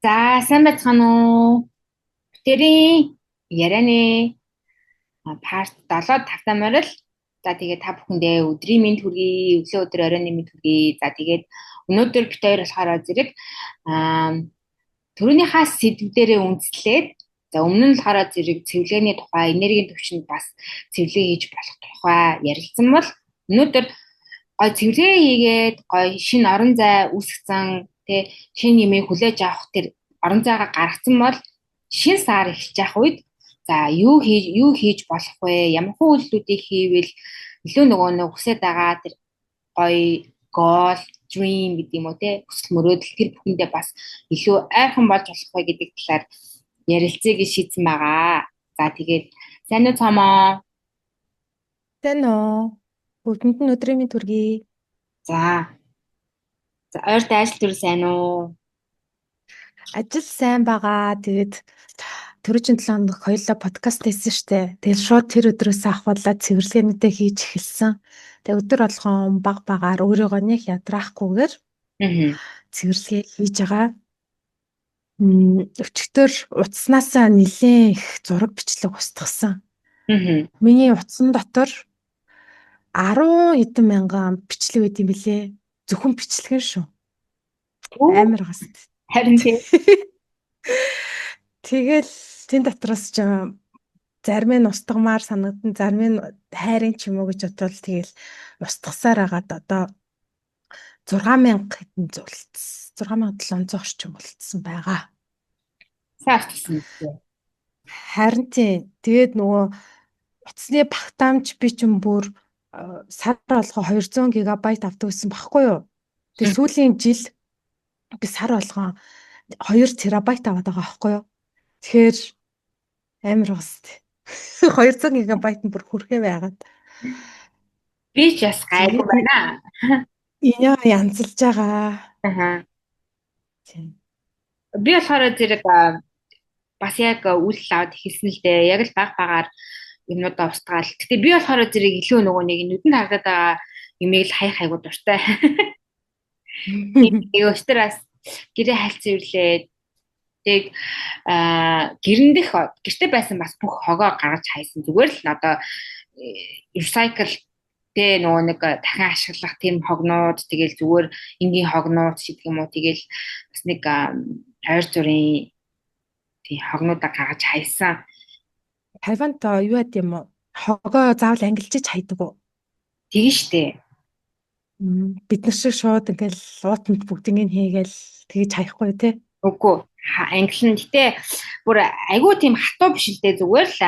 За, сайн байцгаана уу? Бүтээрийн ярианы парт 7 тавтай морил. За, тэгээд та бүхэндээ өдрийн мэнд хүргэе, өглөө өдөр оройн мэнд хүргэе. За, тэгээд өнөөдөр бид хоёр болохоор зэрэг аа төрөөнийхөө сэдвүүдээрээ үндэслээд за өмнө нь болохоор зэрэг цэвэрлэгээний тухай, энергийн төвчөнд бас цэвэрлэгээ хийж болох тухай ярилцсан бол өнөөдөр гой цэвэрлэгээ хийгээд гой шинэ орон зай үүсгэсэн тэ шинэ юмыг хүлээж авах тэр орон зайгаа гаргацсан бол шинэ сар эхэлж явах үед за юу хийж болох вэ? Ямар үйлдэлүүдийг хийвэл илүү нэг хүсэж байгаа тэр гоё гол, dream гэдэг юм уу те хүсэл мөрөөдөл тэр бүхэндээ бас илүү ойрхон болж болох вэ гэдэг талаар ярилцъя гэж шийдсэн байгаа. За тэгээд сайн уу цаамаа. Тэн үү. Бүгдэнд нь өдрийн мэнд хүргэе. За. За ойртой ажил төрөл сайн уу? Ажил сайн байгаа. Тэгээд түрүүчийн 7 хоног хоёулаа подкаст хийсэн штэ. Тэгээд шууд тэр өдрөөс ахвалаад цэвэрлэгээнүүдээ хийж эхэлсэн. Тэгээд өдөр болгон баг багаар өөрийгөө нэг ядраахгүйгээр Аа. цэвэрлэгээ хийж байгаа. Өчигдөр утаснасаа нэлээд их зураг бичлэг устгасан. Аа. Миний утсан дотор 10 хэдэн мянган бичлэг байт юм билээ. Зөвхөн бичлэгэн шүү. Амар гас. Харин тийм. Тэгэл тэн дотроос ч зарим нь устгамаар санагдан, зарим нь хайрын ч юм уу гэж бодвол тэгэл устгасаар агаад одоо 6000 хэдэн зулцсан. 6700 орчим болцсон байгаа. Сайн авчихсан үү? Харин тэгээд нөгөө утасны багтаамж би ч юм бүр сар болгоо 200 гигабайт авдаг гэсэн багхгүй юу? Тэгээд сүүлийн жил би сар болгоо 2 терабайт аваад байгаа байхгүй юу? Тэгэхээр амар гост. 200 гигабайт нь бүр хүрхээ байгаад. Би ч бас гайгүй байна. Энэ янзлж байгаа. Аа. Тийм. Би болохоор зэрэг бас яг үйлдэл аваад эхэлсэн л дээ. Яг л баг багаар юмудаа устгаал. Гэтэ би болохоор зэрэг илүү нөгөө нэг нүдэнд харагдаад байгаа юмыг л хайх дуртай. Тэгээ өчтөр бас гэрээ хальцсан ирлээ. Тэг гэрэн дэх гэрте байсан бас бүх хогоо гаргаж хайсан. Зүгээр л одоо recycle тэ нөгөө нэг дахин ашиглах тийм хогнууд тэгэл зүгээр энгийн хогнууд гэдэг юм уу тэгэл бас нэг ойр зүрийн тийм хогнуудаа гаргаж хайсан. Тайвант юу яд юм уу? Хогоо заавал ангилжиж хайдаг уу? Тэгэн штэ. Бид нар шиг шууд ингээл уутанд бүгднийг хийгээл тэгж хаяхгүй тий. Үгүй ангилна. Гэтэ бүр айгүй тийм хатуу биш л дээ зүгээр л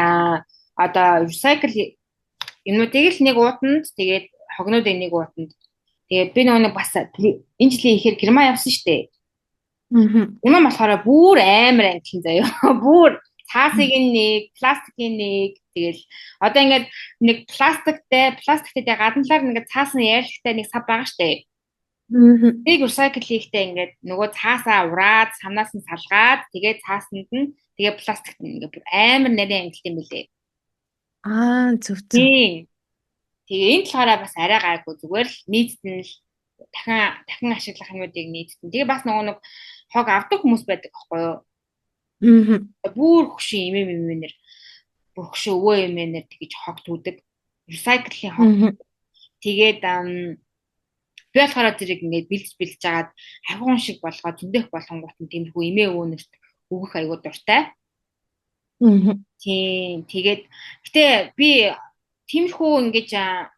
одоо recycle юмнуудыг л нэг уутанд тэгээд хогнуудыг нэг уутанд. Тэгээд би нөгөө нэг бас энэ жилийн ихээр Герман явсан штэ. Герман болохоор бүр амар ангилсан заяа. Бүр цаасыг нэг, пластикийн нэг тэгэл одоо ингээд нэг пластиктэй гадналаар ингээд цаас нь ярилхтай нэг сав байгаа штэ. Нэг recycle хийхдээ ингээд нөгөө цаасаа ураад, санаас нь салгаад, тэгээд цаасанд нь тэгээд пластикт нь ингээд бүр амар нарийн ангилт юм билээ. Зөв. Тийм. Тэгээ энэ талаараа бас арай гайгүй зүгээр л нийтдээ л дахин ашиглах юмнуудыг нийтдээ. Тэгээ бас нэг хог авдаг хүмүүс байдаг аахгүй юу? Бүр хөшин имэнэр бүр хөшин өвөө имэнэр тэгэж хог түүдэг. Recycle-ийн хог. Тэгээд би болохоор зэрэг ингээд бэлдэж жагаад хавгуун шиг болгоод зөндөх болгонгууд нь тиймэрхүү эмээ өвөнөрт өгөх аягүй дуртай. Тийм. Тэгээд гэтээ би тиймэрхүү ингэж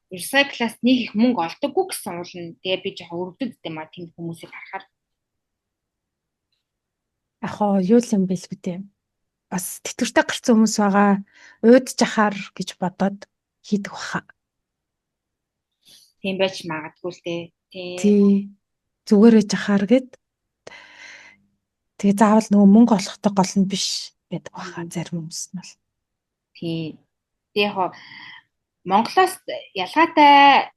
recycle-аас нэг их мөнгө олдоггүй гэсэн уул нь тэгээ би жоохон өрөвдөд юм а тийм хүмүүсийг харахаар. Ахоо юу л юм бэ л үү? Бас тэтгэвртэй гарсан хүмүүс байгаа. Уудж ахаар гэж бодоод хийдэг баха. Тийм байж магадгүй л дээ. Тий. Зүгээр ээж ахаар гэд. Тэгээ заавал нөгөө мөнгө олохтой гол нь биш байдаг баха зарим хүмүүс нь бол. Тийм. Тэгээ яг Монголоос ялгаатай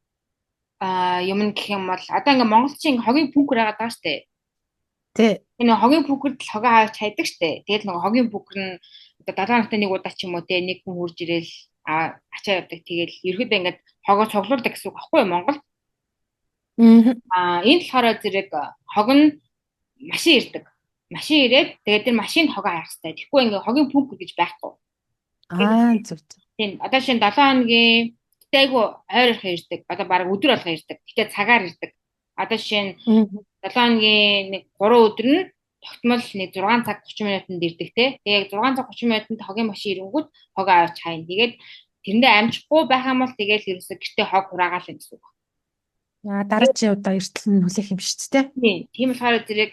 юм гэх юм бол одоо ингээ монголчин хогийн пүнкер байгаа даа штэ. Тий. Энэ хогийн пүнкерд л хогоо хаваач хайдаг штэ. Тэгэл нөгөө хогийн пүнкер нь одоо 7 хоногт нэг удаа ч юм уу те нэг хүн хурж ирэл ачаа явдаг. Тэгэл ерөөдөө ингээд хогоо цуглуулдаг гэсэн үг байхгүй юу Монгол? Энэ болохоор зэрэг хог нь машин ирдэг. машин ирээд тэгээд тэр машинд хогоо хаях хэрэгтэй. Тэгэхгүй ингээ хогийн пүнкер гэж байхгүй. Зөв. Тийм одоо шинэ 7 хоногийн гэтээ айгу ойр их ирдэг. Одоо баг өдөр болго ирдэг. Гэтээ цагаар ирдэг. Одоо шинэ 7 хоногийн нэг 3 өдөр нь тогтмол нэг 6 цаг 30 минутанд ирдэг те. Тэгээд 6 цаг 30 минутанд хогийн машин ирэнгүүт хогоо авч хайна. Тэгээд тэрэндээ амжихгүй байх юм бол тэгээд ерөөсө гэртээ хог хураагаал гэсэн үг. Дараагийн удаа эртэл нь хүлээх юм шүү дээ. Тийм болохоор зэрэг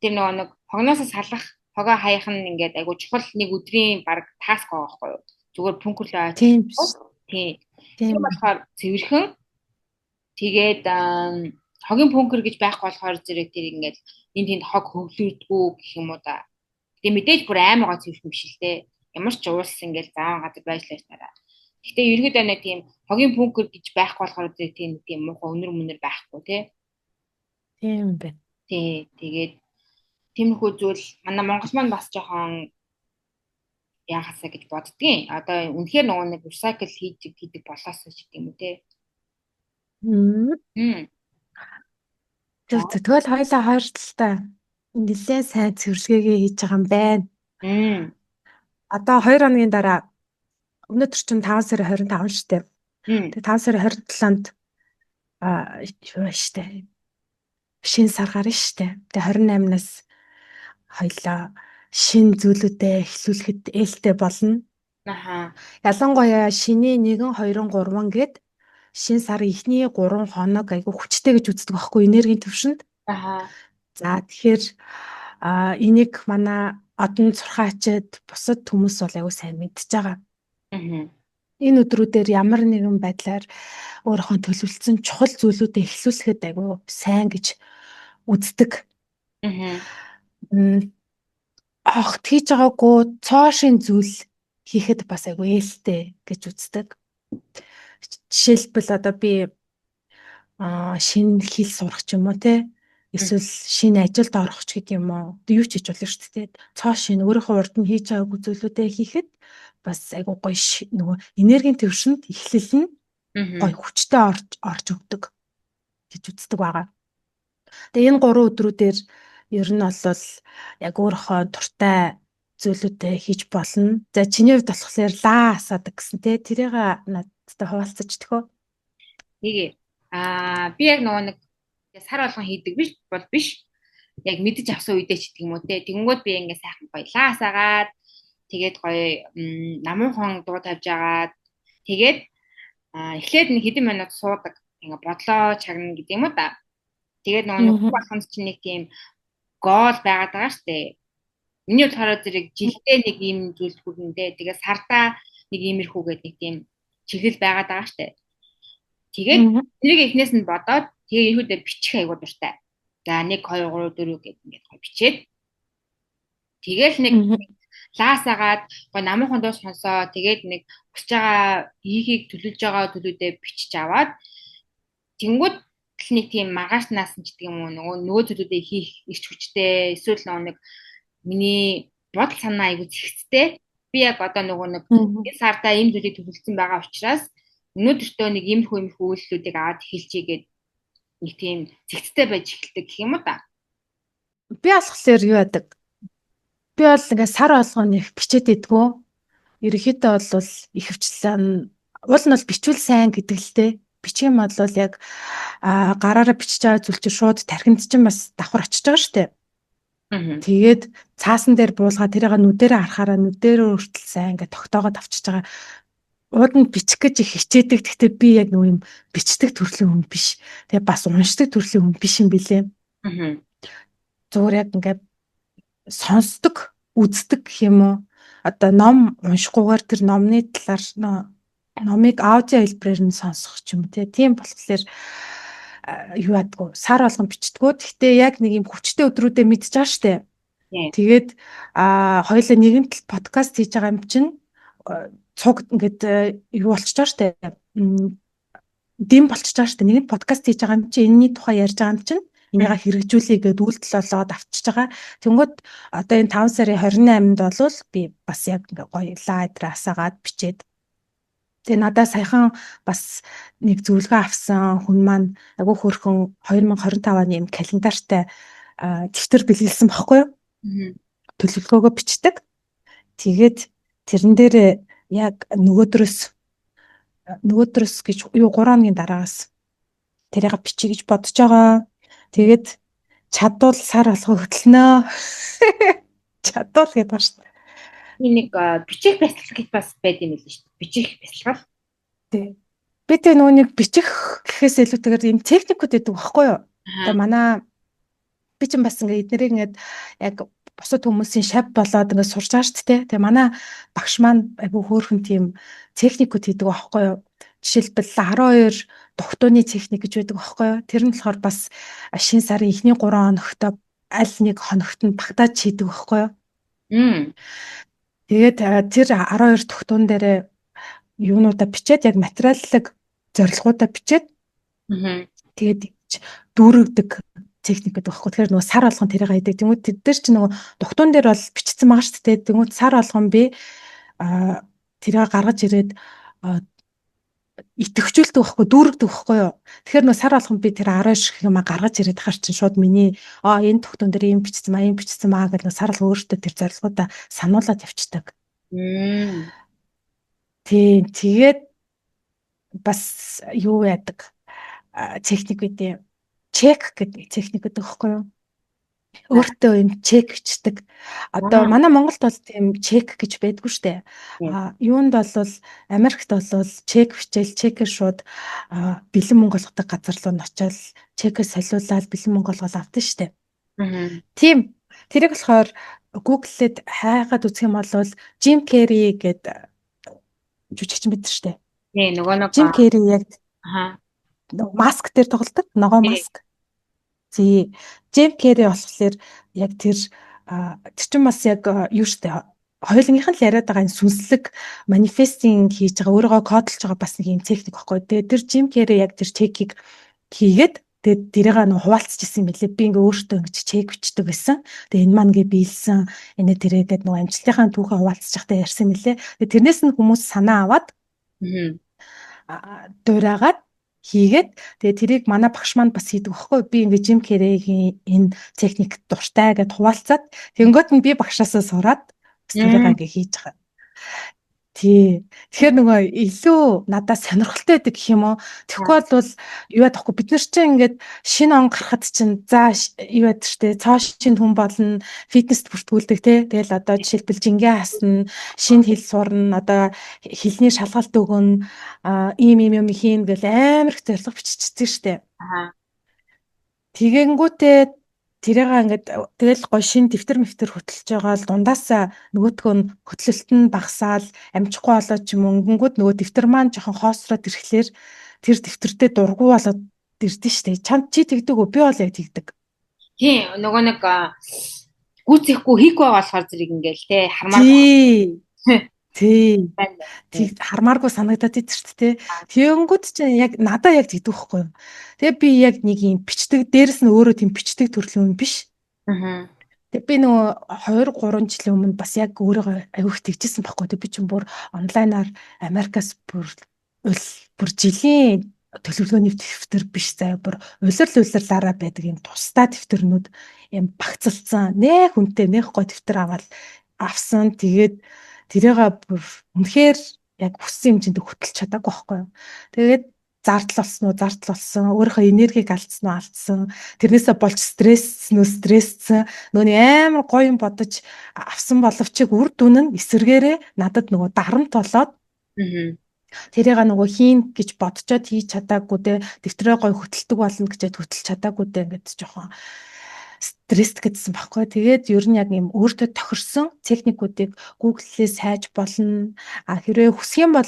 тэр нэг хогноосоо салах хогоо хаях нь ингээд айгу чухал нэг өдрийн баг таск байгаа байхгүй юу? Зүгээр пүнкэрлөө аваад. Тийм болохоор цэвэрхэн тэгээд хогийн пүнкер гэж байхгүй болохоор зэрэг тэр ингээд энэ тэнд хог хөвлөрдгүү гэх юм уу да. Тэгээ мэдээж бүр аймагаа цэвэрхэн биш л дээ. Ямар ч уус ингээд зааван газар байж лээс тараа. Гэхдээ ерөөдөө нэг тийм хогийн пүнкер гэж байхгүй болохоор зэрэг тийм муухай өнөр байхгүй тий. Тийм байна. Тэгээд тиймэрхүү зүйл манай Монгол маань бас жоохон яахасаа гэж боддгийн. Одоо үнэхээр нөгөө нэг recycle хийдэг болоосоо ч гэдэг юм уу те. Тэгвэл хоёлаа хойшлтаа нэлээд сайн цэвэрлэгээ хийж байгаа юм байна. Одоо 2 хоногийн дараа өнөөдөр чинь 5 сарын 25 шүү дээ. Тэгээ 5 сарын 27-нд юу шүү дээ. Шинэ сар гарна шүү дээ. Тэгээ 28-наас хоёлаа шинэ зүйлүүдээ эхлүүлэхэд ээлтэй болно. Ялангуяа шиний 1, 2, 3 гээд шинэ сарын эхний 3 хоног айгүй хүчтэй гэж үздэг байхгүй энергийн төвшөнд. За тэгэхээр энийг манай одон зурхаачид бусад хүмүүс бол айгүй сайн мэдж байгаа. Энэ өдрүүдээр ямар нэгэн байдлаар өөрийнхөө төлөвлөсөн чухал зүйлүүдээ эхлүүлэхэд айгүй сайн гэж үздэг. Огт хийж байгаагүй цоошин зүйл хийхэд бас айгүй ээлтэй гэж үздэг. Жишээлбэл одоо би шинэ хэл сурах ч юм уу те эсвэл шинэ ажилд орох ч гэдэг юм уу. Юу ч хийж болно шүү дээ. Цоо шинэ өөрийнхөө урд нь хийж байгаагүй зүйлүүдээ хийхэд бас айгүй гоё нөгөө энергийн төвшөнд эхлэл нь гоё хүчтэй орж өгдөг гэж үздэг байгаа. Тэгээ энэ 3 өдрүүдээр ер нь бол яг өөрийнхөө дуртай зүйлүүдээ хийж болно. За чиний хувьд болохоор лаа асаадаг гэсэн те тэрийг надтай хуваалцаж төхөө. Би яг нөгөө нэг сар болгон хийдэг биш. Яг мэдэж авсан үедээ ч гэдэг юм уу те. Тэнгүүд би ингээ сайхан гоё лаа асаагаад тэгээд гоё намуухан дуу тавьж агаад тэгээд эхлээд нэг хэдэн минут суудаг. Ингээ бодлоо чагна гэдэг юм уу да. Тэгээд нөгөө болохонд чинь нэг тийм гол байгаад байгаа штэ. Миний болохоор зэрэг жилдээ нэг ийм зүйл хүрнэ. Тэгээд сартаа нэг иймэрхүү гэдэг нэг тийм чиглэл байгаад байгаа штэ. Тэгээд тэрийг эхнээс нь бодоод тэгээ ерөөдөө бичих айгуу дуртай. За 1 2 3 4 гэдэг ингээд гоё бичээд тэгээл нэг лаасагаад гоё намуухан дуу сонсоо тэгээд нэг хүсэж байгаа ийхийг төлөвлөж байгаа төлөвдөө бичиж аваад тэнгууд нэг тийм маргааснаас нь ч гэдэг юм уу нөгөө төлөвдөө хийх ирч хүчтэй эсвэл нэг миний бодол санаа айгуу зэгцтэй. Би яг одоо нөгөө нэг энэ сартаа ийм зүйлийг төлөвлөсөн байгаа учраас өнөөдөртөө нэг иймэрхүү үйлчлүүдийг аваад эхэлчихье гэдэг нэг тийм зэгцтэй байж эхэлдэг гэх юм уу та. Би болохоор юу яадаг? Би бол ингээ сар болгоно их бичээд идэггүй. Ерөнхийдөө бол их хвчлэн уул нь бол бичвэл сайн гэдэг л дээ. Бичих юм бол яг гараараа бичиж байгаа зүйл чинь шууд тархинд чинь бас давхар очиж байгаа шүү дээ. Тэгээд цаасан дээр буулгаа тэрийг нүдэрээ харахаараа нүдэрээ өртөл сайн ингээ тогтоогоод авчиж байгаа. Ууд нь бичих гэж их хичээдэг. Гэхдээ би яг нөгөө юм бичдэг төрлийн хүн биш. Тэгээ бас уншдаг төрлийн хүн биш юм билээ. Зүгээр яг ингээ сонсдог, үздэг гэх юм уу? Одоо ном уншихгүйгээр тэр номны талаар номыг аудио хэлбэрээр нь сонсох ч юм уу тийм болохоор юу ядгүй сар болгон бичдэггүй. Гэхдээ яг нэг юм хүчтэй өдрүүдэд мэдж байгаа штэ. Тэгээд хоёулаа нэгэн тал подкаст хийж байгаа юм чинь цуг ингээд юу болчихж байгаа штэ. Дэм болчихж байгаа штэ. Нэгэн подкаст хийж байгаа юм чинь энэний тухай ярьж байгаа юм чинь энийгээ хэрэгжүүлэе гэдээ үйлдэл болоод авчиж байгаа. Тэнгүүд одоо энэ 5 сарын 28-нд бол би бас яг ингээ гоё лайдер асаагаад бичээд тэгээ надад саяхан бас нэг зөвлөгөө авсан хүн маань агуу хөөрхөн 2025 оны юм календартай дэвтэр бэлгэлсэн баггүй юу? Мгм. Төлөвлөгөөгөө бичдэг. Тэгээд тэрэн дээр яг нөгөөдрөөс гэж юу 3 хоногийн дараагаас тэрийг бичиж гэж бодож байгаа. Тэгээд чадвал сар алга хөтлөнө. Чадвал гэдэг ба шүү Нэг бичих бясалгал гэж бас байд юм л шүү дээ. Бичих бясалгал. дээ. Би тэ нөгөө нэг бичих гэхээс илүүтэйгээр юм техникүүд байдаг байхгүй юу? Одоо Аа. манай би ч бас ингээд эднэрийг ингээд яг бусад хүмүүсийн шав болоод ингээд сурч байгаа шүү дээ. Тэгээ манай багш маань айгүй хөөрхөн тийм техникүүд хийдэг байхгүй юу? Жишээлбэл 12 дугтууны техник гэж байдаг байхгүй юу? Тэр нь болохоор бас шинэ сарын эхний 3 хоногт аль нэг хоногт нь багтааж хийдэг байхгүй юу? Мм. Тэгээд тэр 12 дугтуун дээр юунуудаа бичээд яг материаллаг зорилгоудаа бичээд Мгм. тэгээд дүүргдэг техник гэдэг багхгүй. Тэгэхээр нөгөө сар болгон тэрийг хайдаг. Тэнгүүд тэд нар ч нөгөө дугтуун дээр бол бичсэн байгаа шүү дээ. Тэнгүүд сар болгон би тэрийг гаргаж ирээд итгэвчүүлдэг байхгүй, дүүргдэг байхгүй юу. Тэгэхээр нөгөө сар болгон би тэр 12 шиг юм гаргаж ирээд хар чинь шууд миний энэ дугтуун дээр юм бичсэн маа, юм бичсэн маа гэдэг нөгөө сар болгон өөртөө тэр зорилгоудаа сануулад явчихдаг. Мм. Тийм тэгээд бас юу яадаг техник үүдээ чек гэдэг техник гэдэг байхгүй юу? Өөртөө юм чек бичдэг. Одоо Аа. манай Монголд бол тийм чек гэж байдгүй шүү дээ. Тийм. Юунд бол Америкт бол чек бичээл чекээр шууд бэлэн мөнгө олгодог газар руу нь очиод чекээ солиулаад бэлэн мөнгө олгоод авдаг шүү дээ. Мгм. Тийм. Тэрийг болохоор гугллээд хайгаад үзэх юм бол Jim Carrey гэдэг жүжигчин бид шүү дээ. Тийм нөгөө нэг Jim Carrey яг аа. маск дээр тоглодог. Ногоо Тийм. маск. Зээ. Jim Carrey болохоор яг тэр чинь бас яг юу штэ хоёулынх нь л яриад байгаа энэ сүнслэг манифестинг хийж байгаа өөрийгөө кодлж байгаа бас нэг юм техник баггүй. Тэгээ тэр Jim Carrey яг тэр чекийг хийгээд тэгээд тэрийг нөө хуваалцчихсан юм билээ. Би ингээ өөртөө ингээ чек бичдэг байсан. Тэгээ энэ маань ингээ биелсэн. Энэ тэрээгээд нөгөө амжилтынхаа түүхээ хуваалцчих та ярьсан мөлий. Тэгээ тэрнээс нь хүмүүс санаа аваад Мгм. дуурайгаад хийгээд тэгээ тэрийг манай багш маань бас хийдэг байхгүй би ингээ Jim Carrey-гийн энэ техник дуртай гэд хуваалцаад тэнгөт нь би багшаасаа сураад бас тэрийг ингээ хийж байгаа. Тий. Тэгэхээр нөгөө илүү надад сонирхолтой байдаг гэх юм уу. Тэгэхгүй бол юу яадахгүй бид нар чинь ингээд шинэ он гарахад чинь за юу яад штэ цааш чинь хүн болно фитнест бүртгүүлдэг те. Тэгэл одоо жишээлбэл жингээ хасна, шинэ хэл сурна, одоо хэлний шалгалт өгнө, ийм юм хийн гэл амар их зорилго биччихсэн штэ. Аа. Тэгэнгүүтээ тэрийг ингээд тэгэл гой шин дэвтэр мэвтэр хөтлөж байгаа л дундаасаа нөгөөтгөө нь хөтлөлт нь багасаал амжихгүй болоод ч юм өнгөнгүүд нөгөө дэвтэр маань жоохон хоосроод ирэхлээр тэр дэвтэртээ дургу болоод ирдэ штэ. Чамд чи тэгдэг үү? Би бол яг тэгдэг. Тийм нөгөө нэг гүцэхгүй хийхгүй байгаа болохоор зэрэг ингээл те хармаар Тий. Тий. байна. Тэг хармааргүй санагдаад идэв шүү дээ. Тэгэнгүүт чинь яг надаа яг тэгдэг байхгүй юу. Тэгээ би яг нэг юм бичдэг дээрэс нь өөрөө тийм бичдэг төрлийн юм биш. Аа. Тэг би нөгөө 2 3 жилийн өмнө бас яг өөрийгөө аягүй их тэгжсэн байхгүй. Тэг би чинь бүр онлайнаар Америкаас бүр жилийн төлөвлөгөөний дэвтэр биш заяа бүр улирлуулирлаараа байдаг юм тусдаа дэвтэрнүүд юм багцалсан. Нэ хүнтэй нэх гой дэвтэр авсан. Тэгээд тэрийгээ бүр үнэхээр яг хүссэн хэмжээнд хөтлөж чадаагүй байхгүй юу. Тэгээд зардал болсон. Өөрийнхөө энергийг алдсан. Тэрнээсээ болж стресссэн. Нөгөө амар гоё юм бодож авсан боловч үр дүн нь эсэргээрээ надад нөгөө дарамт болоод тэрийг нөгөө хийн гэж бодцоод хийж чадаагүй дээ. Дэвтрээ гоё хөтэлдэг болно гэжээд хөтэлж чадаагүй дээ ингээд жоохон стресс гэдсэн баггүй. Тэгээд ер нь яг юм өөртөө тохирсон техникүүдийг Google-ээс хайж болно. Хэрвээ хүсэх юм бол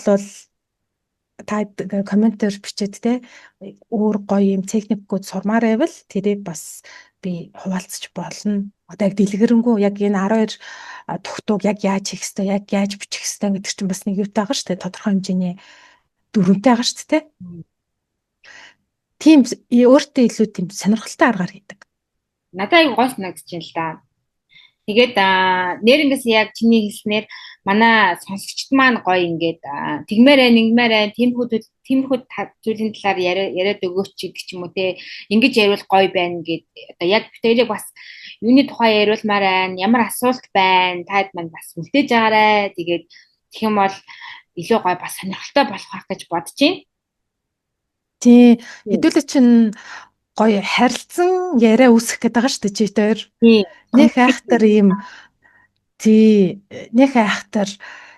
та комментээр бичээд те өөр гоё юм техникүүд сурмаар байвал тэрийг бас би хуваалцаж болно. Одоо яг дэлгэрэнгүй яг энэ 12 тухтууг яг яаж хийх ёстой, яг яаж бичих ёстой гэдэг чинь бас нэг юутай байгаа шүү дээ. Тодорхой хэмжээний дүрмтэй байгаа шүү дээ. Тийм өөртөө илүү тийм сонирхолтой аргаар хийдэг. Надад аяг гой санагдаж байна л да. Тэгээд нэрнгээс яг чиний хэлснээр манай сонсогчд маань гоё ингээд тэгмээрээ нэгмээрээ тиймэрхүү зүйлийн талаар яриад өгөөч гэдэг ч юм уу те ингэж ярил гоё байна гэд одоо яг битэрийг бас юуны тухай яриулмаар байна, ямар асуулт байна, таад маань бас үлдээж байгаарай. Тэгээд тэгэх юм бол илүү гоё бас сонирхолтой болох байх гэж бодож байна. Тий, хэдүүлээ чинь гоё харилцан яриа үүсгэх гээд байгаа шүү дээ чи тэр. Тийм. Нэг айхтар ийм тий, нэг айхтар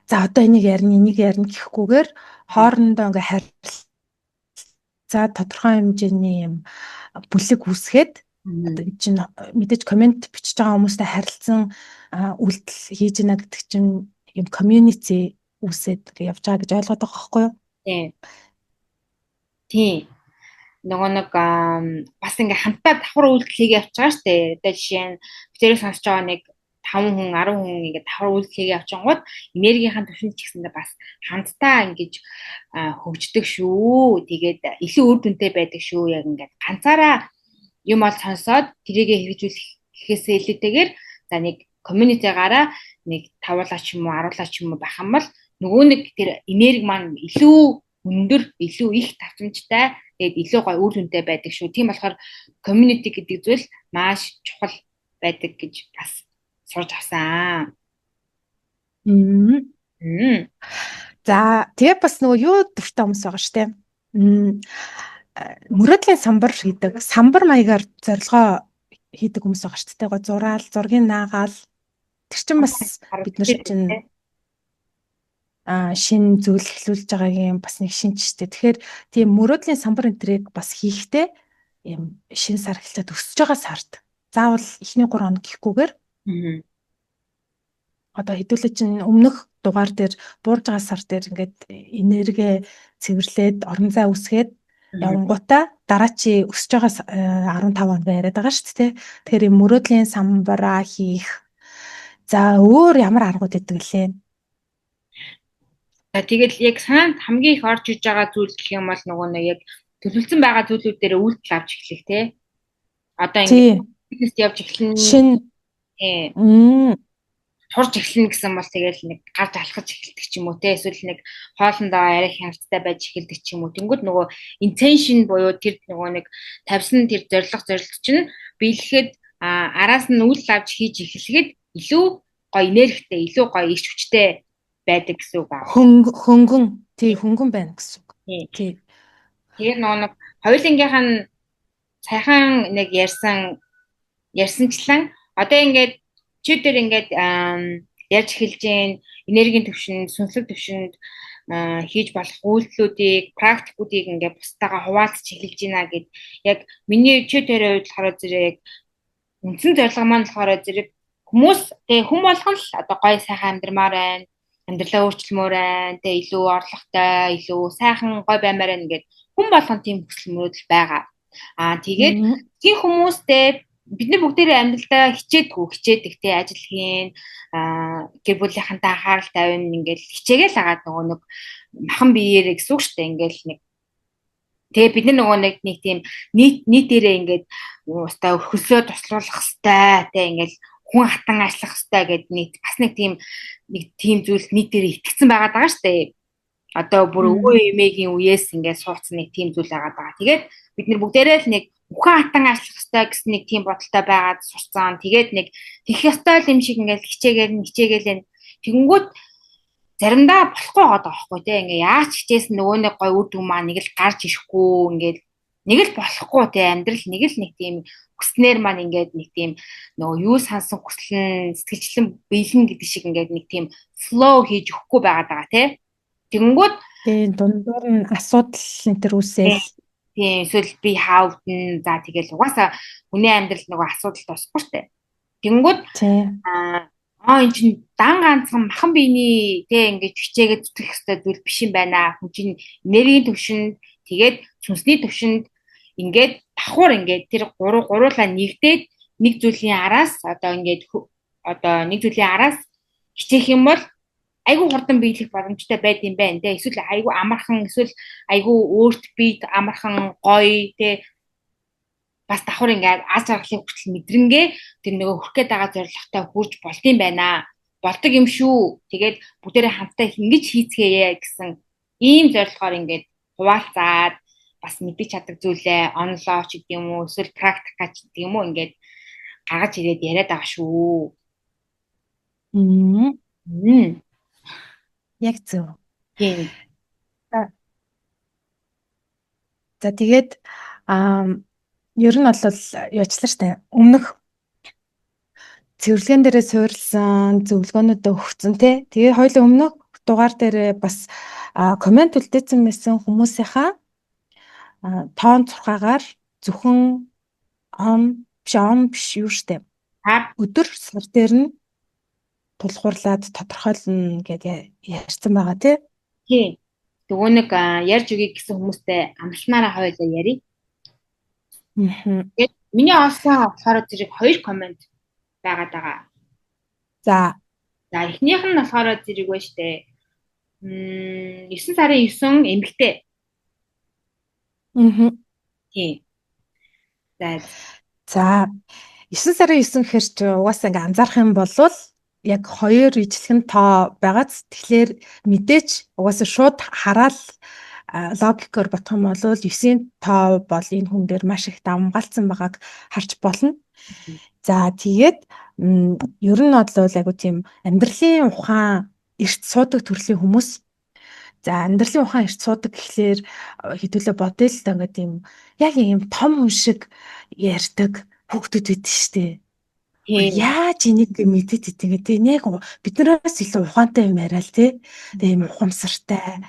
за одоо энийг ярина гэхгүйгээр хоорондоо ингээ харилцаа тодорхой хэмжээний юм бүлэг үүсгээд одоо энэ чинь мэдээж комент бичиж байгаа хүмүүстэй харилцан үйлдэл хийж гинэ гэдэг чинь юм community үүсээд явж байгаа гэж ойлгоод байгаа байхгүй юу? Тийм. Тийм. Нөгөө нэг бас ингээ хамтаа давхар үйлдэл хийгээ явж байгаа шүү дээ. Одоо жишээ нь битэрийг сонсож байгаа нэг 5 хүн 10 хүн ингээ давхар үйлдэл хийгээ явчихгууд энергийн төвшөнд ч гэсэндээ бас хамтдаа ингэж хөгждөг шүү. Тэгээд илүү үр дүнтэй байдаг шүү. Яг ингээд ганцаараа юм бол сонсоод тэрийгэ хэрэгжүүлэх гэхээсээ илүүтэйгээр за нэг community-гаараа нэг тавуулаа ч юм уу 10 ч юм уу байх юм бол нөгөө нэг тэр энерги маань илүү өндөр, илүү их тавтамжтай, тэгээд илүү гоё үр дүнтэй байдаг шүү. Тийм болохоор community гэдэг зүйл маш чухал байдаг гэж бас сурч авсан. За тэгээ бас нөгөө юу дуртай хүмүүс байгаа штэ. Мөрөөдлийн самбар хийдэг, самбар маягаар зорилгоо хийдэг хүмүүс байгаа штэ. Гоо зураал, зургийг наагаал. Тэр чинь бас бид нар чинь шин зүйл эхлүүлж байгаагийн бас нэг шинж штэ. Тэгэхээр тийм мөрөөдлийн самбар энтрийг бас хийхдээ юм шин сар эхлээд өсөж байгаа сард. Заавал эхний 3 хоног гэхгүйгээр одоо хэдүүлээ чинь өмнөх дугаар дээр буурж байгаа сар дээр ингээд энерги цэвэрлээд орон зай үсгээд явангуудаа дараа чи өсөж байгаа 15 хоног яриад байгаа шүү дээ. Тэгэхээр мөрөөдлийн самбараа хийх. За өөр ямар аргууд өгдөг лээ? Тэгэл яг санаанд хамгийн их орж иж байгаа зүйл гэх юм бол нөгөө нэг яг төлөвлөсөн байгаа зүйлүүд дээр үйлдэл авч эхлэх тий. Одоо ингээд бизнест явж эхлэн шин турж эхлэнэ гэсэн бол тэгэл нэг гарч алхаж эхэлдэг ч юм уу те эсвэл нэг хоолндоо арай хямдтай байж эхэлдэг ч юм уу. Тэнгүүд нөгөө intention буюу тэр нөгөө нэг тавьсан тэр зорилго чинь биелэхэд араас нь үйл авч хийж эхлэхэд илүү гоё энергитэй, илүү гоё ич хүчтэй байдаг гэсэн үг аа. хөнгөн байна гэсэн үг. Тий. Тэгээд нөгөө нэг хоёулынгийнх нь сайхан нэг ярьсанчлан одоо ингээд чи дээр ингээд ярьж эхэлж гэн энергийн төвшөнд, сүнслэг төвшөнд хийж болох үйлдэлүүдийг, практикуудыг ингээд бусдаагаа хуваалцаж эхэлж байна гэд яг миний чи дээр хувьд болохоор зэрэг үндсэн зорилго маань болохоор зэрэг хүмүүс тэг хүм болгон л одоо гоё сайхан амьдрмаар байна. Амьдралаа өөрчлөмөр байна. Тэг илүү орлоготой, илүү сайхан гоё баймаар байна гэд хүн болгон тийм хүсэл мөрөөдөл байгаа. Тэгээд тийм хүмүүстэй бид нар бүгдээрээ амьдралдаа хичээдэг те ажил хийн гэр бүлийнхэнтэй анхаарал тавина ингээл хичээгээл агаад нөгөө нэг махан биеэрээ гэсэн үг шүү дээ ингээл нэг тэгээ бид нар нөгөө нэг тийм нийтээрээ ингээд устаа хөлсөө туслуулах хэвээр те ингээл хүн хатан ажиллах хэвээр гэд бас нэг тийм зүйл нийтээрээ итгэцэн байгаад байгаа шүү дээ. Одоо бүр өвөө эмээгийн үеэс ингээд суудсан нэг тийм зүйл байгаад байгаа. Тэгээд бид нар бүгдээрээ л нэг ухаан хатан ажиллах ёстой гэсэн нэг тийм бодолтой байгаад сурцсан. Тэгээд нэг тех ёстой юм шиг ингээд хичээгээл тэгэнгүүт заримдаа болохгүй байгаа байхгүй те ингээ яаж хичээсэн нөгөө нэг гой үр дүн маань нэг л гарч ирэхгүй ингээд нэг л болохгүй те амьдрал нэг тийм хүснээр маань ингээд нэг тийм нөгөө юу сансан хүслэн сэтгэлчлэн биелэн гэдэг шиг ингээд нэг тийм флоу хийж өгөхгүй байгаад байгаа те тэгэнгүүт дундуур нь асуудал энэ төр үсээл тийм эсвэл би хаавдна за тэгэл угаасаа хүний амьдрал нөгөө асуудал тосхгүй штэ тэгэнгүүт энэ чинь дан ганцхан махан биений тэ ингэж хичээгээд зүтгэх хэвээр зүйл биш юм байна. Хүн чинь энергийн төвшөнд тэгээд сүнсний төвшөнд ингээд давхар ингээд тэр гуруулаа нэгдээд нэг зүйлийн араас нэг зүйлийн араас хичээх юм бол айгүй хурдан биелэх боломжтой байд юм байна те. Эсвэл айгүй амархан эсвэл айгүй өөрт бие амархан гоё те бас давхар ингээд аз жаргалын хүртэл мэдрэнгээ тэр нөгөө хүрх гээд байгаа зорилготой хүрж болдсон байна. Болдог юм шүү. Тэгээд бүгдээрээ хамтдаа ингэж хийцгээе гэсэн ийм зорилгоор ингээд хуваалцаад бас мэдэж чаддаг зүйлээ онлоо ч гэдэг юм уу эсвэл практика ч гэдэг юм уу ингээд гаргаж ирээд яриад байгаа шүү. Мм. Мм. Яг зөв. Тийм. За за, тэгээд ер нь бол яачлаа штэ. Өмнөх цэвэрлэгэн дээрээ суурилсан зөвлөгөөнүүдөө өгсөн тий. Тэгээ хоёулаа өмнөх дугаар дээрээ бас комент үлдээсэн байсан хүмүүсийнхаа тоон цурхаагаар зөвхөн он биш юу штэ. Та Өдөр сар дээр нь тулгуурлаад тодорхойлно гэдээ ярьсан байгаа тий. тийм. Нөгөө нэг ярьж өгье гэсэн хүмүүстэй амлснараа хоёулаа ярий. Мгм. Тэгээд миний олсон болохоор зэрэг 2 комент байгаад байгаа. За. За эхнийх нь болохоор зэрэг байна штэ. 9 сарын 9 эмэгтэй. Мгм. Тийм. За. За 9 сарын 9 гэхэр чи угаасаа ингээ анзаарах юм бол яг 2 ижлэгэн тоо байгааз тэгэхээр мэдээч угаасаа шууд хараад логикоор бодох юм бол 9-ийн тоо бол энэ хүн дээр маш их давмгаалцсан байгааг харж болно. За тэгээд ер нь бол айгу тийм амьдралын ухаан эрт суудаг төрлийн хүмүүс. За амьдралын ухаан эрт суудаг гэхлээр хэдүүлээ бодъё л да ингээд тийм яг юм том хүн шиг ярьдаг хүүхдүүд байдаг штэ. Тийм. Яаж энийг мэдээд идэв те нэг биднээс илүү ухаантай юм яриа л те. Тэгээ юм ухамсартай.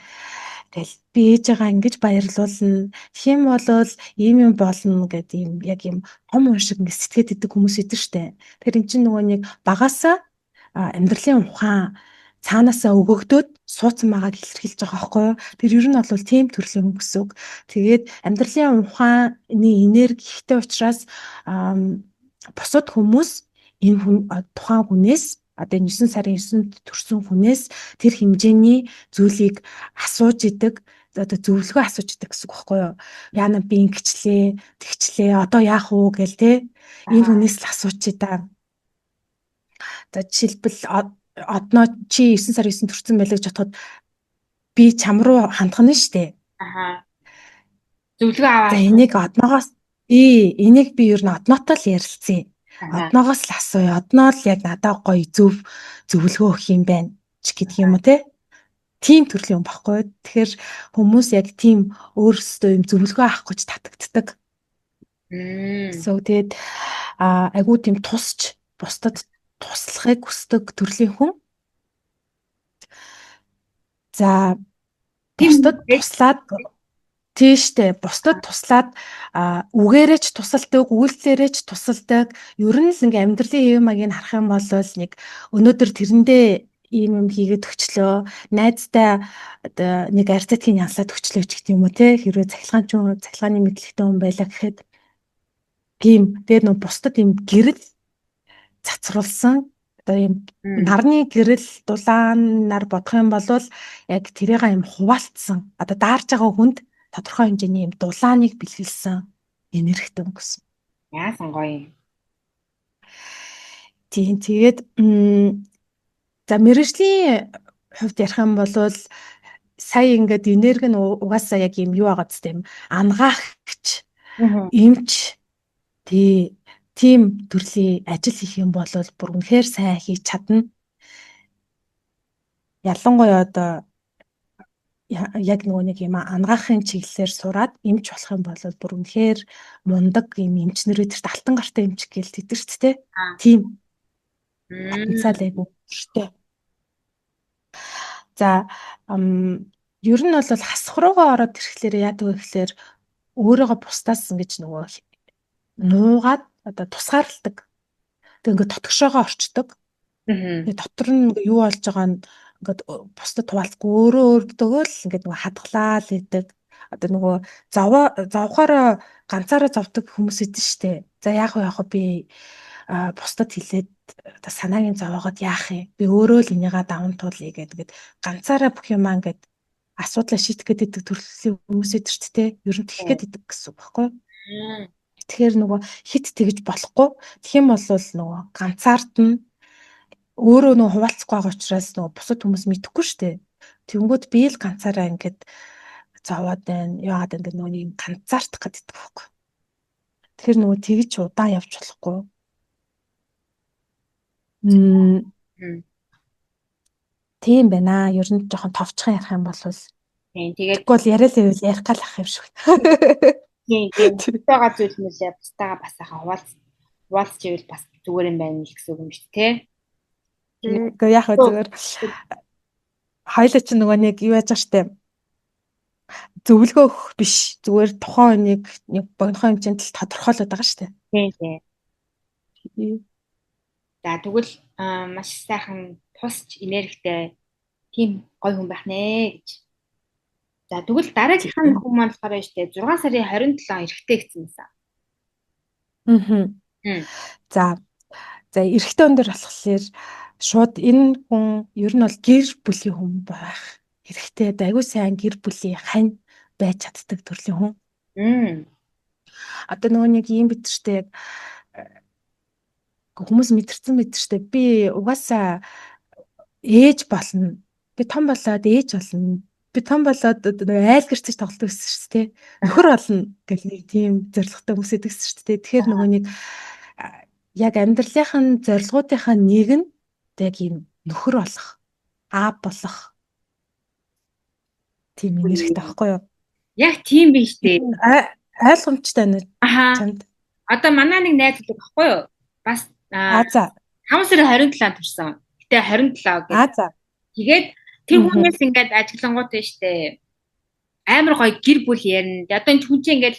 Тэгэл би ээжээгаа ингэж баярлуулна. Тэгэх юм бол ийм юм болно гэдэг юм яг юм том хүн шиг ингэ сэтгэхэд идэг хүмүүс идэв штэ. Тэгэхээр эн чинь нөгөө нэг багасаа амьдралын ухаан цаанаасаа өгөгдөөд суудсан байгааг илэрхийлж байгаа байхгүй юу. Тэр ер нь бол тийм төрлийн хүмүүс үг. Тэгээд амьдралын ухааны энерги ихтэй учраас бусад хүмүүс энэ хүн тухайн хүнээс одоо 9 сарын 9-нд төрсэн хүнээс тэр хэмжээний зүйлийг асууж идэг, одоо зөвлөгөө асууж идэг гэсэн үг байхгүй юу. Яана би ингэчлээ, тэгчлээ, одоо яах вэ гээл те. Энэ хүнээс л асууж идаа. За жишээлбэл одноо чи 9 сарын 9 төрсэн байлаа гэж бодоход би чам руу хандах нь штэ. Аха. Зөвлөгөө аваад. За энийг би ер нь одноотой л ярилцъя. Одноогоос л асууя. Одноо л яг надад гоё зөвлөгөө өгөх юм байна ч гэдэг юм уу те. Тийм төрлийн юм баггүй. Тэгэхээр хүмүүс яг тийм өөрсдөө юм зөвлөгөө авах гэж татагддаг. Тэгээд айгуу тийм тусч бусдад туслахыг хүсдэг төрлийн хүн. За бусдад туслаад тийштэй бусдад туслаад үгээрээ ч тусалдаг, үйлдэлээрээ ч тусалдаг. Ер нь л ингээм амьдралын хэв маягийг харах юм бол нэг өнөөдөр тэрэндээ ийм юм хийгээд өчлөө. Найзтай одоо нэг арцетгийн янслаад өчлөө ч гэдэг юм уу те. Хэрвээ цахилгааны мэдлэгтэй хүн байлаа гэхэд тийм дээр нөө бусдад ийм гэрэл цацруулсан одоо ийм нарны гэрэл дулаанаар бодох юм бол яг тэрийг ийм хуваалцсан одоо даарж байгаа хүнд тодорхой хэмжээний юм дулааныг бэлгэлсэн энергитэй өнгөсөн. Яасан гоё юм. Тийм тэгээд за мэрэгжлийн хувьд ярих юм бол сая ингээд энерги нь угаасаа яг юм юу байгаа гэвч ангаагч эмч тийм төрлийн ажил хийх юм бол бүр үнэхээр сайн хийж чадна. Ялангуяа одоо яг нөгөө нэг юм ангаахын чиглэлээр сураад эмч болох юм бол бүр үнэхээр мундаг юм эмчнэрүүд тэрт алтан гартай эмч гээл тэдэр ч тийм потенциал айгу өртөө. За ер нь бол хасах руугаа ороод ирэхлээр яадаг вэ гэхээр өөрийгөө бусдаас ингэж нөгөө нуугаад одоо тусгаарладаг. Тэг ингээд дотгошоогоо орчдөг. Тэгээ дотор нь юу болж байгаа нь ингээд бусдад хуваалцгүй өөрөө л ингээд нөгөө хадгалаа л идэг. Одоо нөгөө зовхороо ганцаараа зовдөг хүмүүс идэв штэ. За яах вэ би бусдад хэлээд одоо санаагийн зовоогод яах юм? Би өөрөө л энийгээ даван туулъя гэдэг ганцаараа бүх юмаа ингээд асуудлаа шийдэх гэдэг төрлийн хүмүүс идэв штэ. Ер нь тэгэх гээд идэг гэсэн үг байхгүй юу? Тэгэхээр нөгөө хит тэгж болохгүй. Тэгэх юм бол нөгөө ганцаард нь өөрөө нөгөө хуваалцахгүй байгаа учраас нөгөө бусад хүмүүс мэдэхгүй шүү дээ. Тэнгүүд би л ганцаараа ингээд зовоод байна. Яагаад ингээд нөгөө юм ганцаардах гэдэг байхгүй. Тэгэхээр нөгөө тэгж удаан явж болохгүй. М, Мгм. Тийм байна. Ер нь жоохон товчхон ярих юм бол Тийм тэгээд тэгвэл яриа л байвал ярих гал ах юм шиг. тийм байгаа зүйл мөлий бусдаагаа бас хаа хуваалцж ивэл бас зүгээр юм байна л гэсэн үг юм шүү дээ. Гэхдээ яг хөө зүгээр хоёлаа ч нөгөө нэг юу яаж байгаа штэ зөвлөгөө өгөх биш зүгээр тухайн хүнийг нэг богинохон хэмжээнд л тодорхойлоод байгаа штэ. Тийм тийм. За тэгвэл маш сайхан тусч энергитэй тийм гоё хүн байх нэ гэж. За тэгвэл дараагийнх нь хүн маань болохоор штэ 6 сарын 27 эрэхтэй гэсэн юмсан. Хм. За за эрэгтэй хүн дээр болохоор шууд энэ хүн ер нь бол гэр бүлийн хүн байх. Эрэгтэй айгуу сайн гэр бүлийн хань байж чаддаг төрлийн хүн. Одоо нөгөө нэг юм битэртэй яг хүмүүс мэдэрсэн би угаасаа ээж болно. Би том болоод ээж болно. Би том болоод айл гэрчиж тоглолт өссөн шүү дээ. Нөхөр болно гэх нэг тийм зорилготой хүмүүс идэгсэн шүү дээ. Тэгэхээр нөгөө нэг яг амьдралынхаа зорилгоотынхаа нэг нь яг ийм нөхөр болох, аав болох тийм энергитэй байхгүй юу? Яг тийм биш дээ. Ойлгомжтой байна чамд. Одоо манай нэг найз үлэг байхгүй юу? Бас за 5 сарын 27-нд төрсэн. Гэтэ 27 гэж. За. Тэгээд тэр хүнээс ингээд ажиглангууд нь штэ. Амар гоё гэр бүл ярина. Одоо энэ хүн чинь ингээд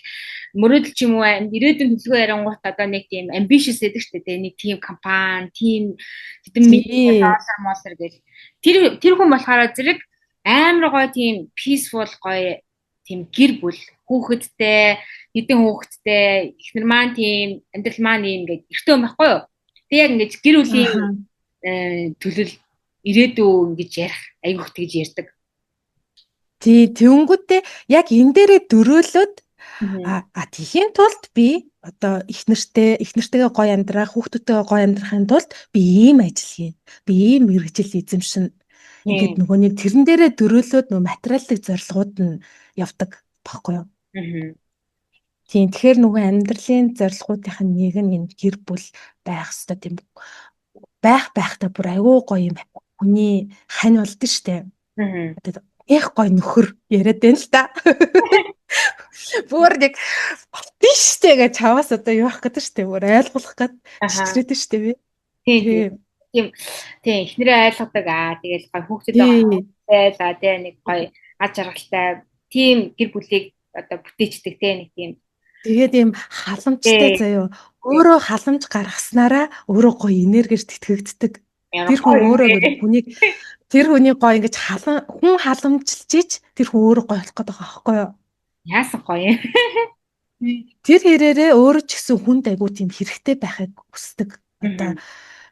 мөрөөдөл ч юм уу ирээдүйн төлөвлөгөө ярангуут одоо нэг тийм ambitious гэдэг штэ. Нэг тийм компани, тийм хэдэн million доллар моллар гэж. Тэр хүн болохоор зэрэг амар гоё тийм peaceful гоё тийм гэр бүл хүүхэдтэй, хэдэн хүүхэдтэй, эхнэр маань тийм, амьдрал маань юм ингээд эртөө юм байхгүй юу? Тэг яг ингэж гэр бүлийн төлөв ирээдүй ингэж ярих айгүйх тэгж ярьдаг. Тий, тэнгүүтээ яг энэ дээрээ дөрөөлөд тийхийн тулд би одоо эхнэртэйгээ гоё амьдрах, хүүхдүүдтэйгээ гоё амьдрахын тулд би ийм ажил хийн. Би ийм мэргэжил эзэмшин. Ингээд нөгөө нэг тэрэн дээрээ дөрөөлөд нөгөө материалын зорилгууд нь явдаг баггүй юу? Тийм тэгэхээр нөгөө амьдралын зорилгоотынх нь нэг нь энэ гэр бүл байх хэрэгтэй тийм байхдаа бүр аюу гоё юм хүний хань болд нь штэ. Их гоё нөхөр яриад байна л да. Бүр нэг тийштэй гэж чаваас одоо юу ах гэдэг штэ бүр ойлгуулах гээд чичрээд штэ би. Тийм эхнэрээ ойлгодог тэгэл гоё хүүхдүүд байлаа тий нэг гоё аж аргалтай тийм гэр бүлийг одоо бүтээчдэг тий нэг тийм. Тэгээд ийм халамжтай заяо өөрөө халамж гаргаснараа өөрөө гоё энергиэр тэтгэгддэг. Тэр хүн өөрөө тэр хүний гоё ингэж хүн халамжилж ич тэр хүн өөрөө гоё болох гэдэг байгаа байхгүй юу? Яасан гоё юм. Тэр хэрээрээ өөрөө ч гэсэн хүнд айгуу тийм хэрэгтэй байхыг хүсдэг. Одоо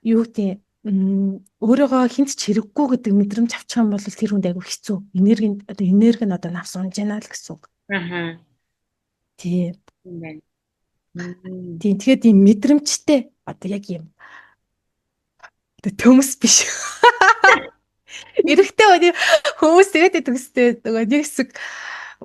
юу гэдэг өөрийгөө хинт ч хэрэггүй гэдэг мэдрэмж авчих юм бол тэр хүнд айгуу хэцүү. Энерги нь одоо навс унж яана л гэсэн үг. Тийм. Тийм тэгэхээр ийм мэдрэмжтэй одоо яг юм төмс биш. Эрэхтэй хүмүүс тэгээд төмстэй нөгөө нэг хэсэг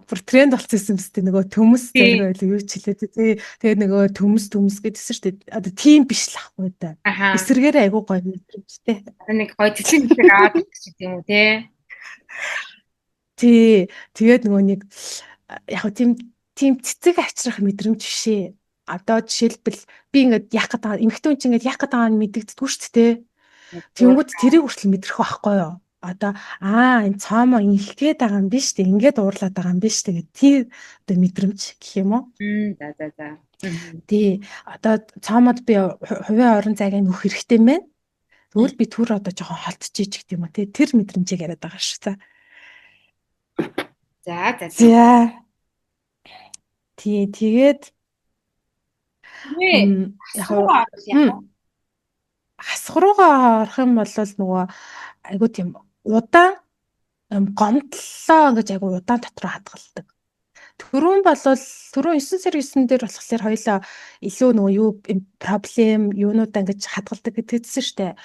бүр тренд болчихсон юм зү нөгөө төмс зэрэг байл юу ч хэлээд тэгээд нөгөө төмс гэдсэн шүү дээ. Одоо тийм биш л ахгүй да. Эсрэгээр айгуу гоё мэдрэмжтэй. Одоо нэг гоё цэцэг аваад гэж юм уу те. Тий. Тэгээд нөгөө нэг яг тийм цэцэг авчрах мэдрэмж бишээ. Одоо жишээлбэл би ингээд яах гэдэг эмэгтэй хүн чинь ингээд яах гэдэг нь мэдэгддэггүй шүү дээ. Тэнгүүд тэрийг хүртэл мэдрэх байхгүй юу? Одоо энэ цаамаа инхгээд байгаа юм биш үү? Ингээд уурлаад байгаа юм биш үү гэдэг тийм одоо мэдрэмж гэх юм уу? За. Тий. Одоо цаамад би хувийн орон зайг нөх хэрэгтэй юм байна. Тэгвэл би түр одоо жоохон холдчихийч гэдэг юм уу тий. Тэр мэдрэмжийг яриад байгаа шүү. За. Тий, тэгээд хасгруугаа орох юм бол нөгөө айгуу тийм удаан гомдлоо гэж айгуу удаан дотроо хадгалдаг. Түрүүн 9 сар 9 дээр болохоор хоёлаа илүү нөгөө юу проблем юунуудаа ингэж хадгалдаг гэдэгсэн штэ.